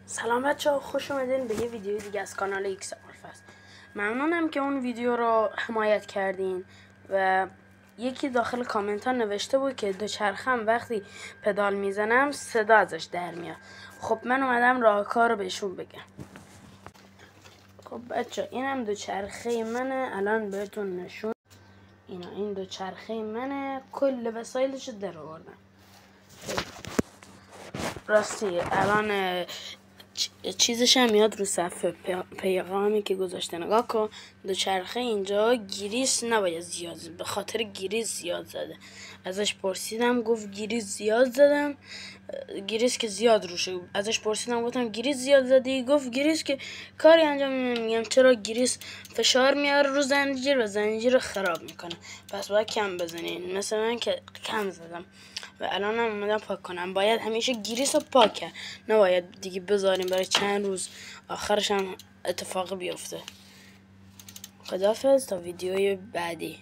سلام بچه‌ها، خوش اومدین به یه ویدیو دیگه از کانال ایکس آلفاست. ممنونم که اون ویدیو رو حمایت کردین و یکی داخل کامنت ها نوشته بود که دوچرخم وقتی پدال میزنم صدا ازش در میاد. خب من اومدم راهکار رو بهشون بگم. خب بچه اینم دوچرخه منه، الان بهتون نشون. این دوچرخه منه، کل وسایلش رو در آوردم. راستی الان چیزش هم میاد رو صفحه پیغامی که گذاشته. نگاه کن، دوچرخه اینجا گریس نباید زیاد، به خاطر گریس زیاد زده. ازش پرسیدم گفت گریس زیاد زدم، گریس که زیاد روشه. ازش پرسیدم گفتم گریس زیاد زدی؟ گفت گریس که کاری انجام نمیدم. چرا؟ گریس فشار میاره رو زنجیر و زنجیر رو خراب میکنه، پس باید کم بزنین. مثل من که کم زدم و الان هم اومدم پاک کنم. باید همیشه گریس رو پاک کرد، نباید دیگه بذاریم برای چند روز آخرش هم اتفاق بیفته. خداحافظ تا ویدیوی بعدی.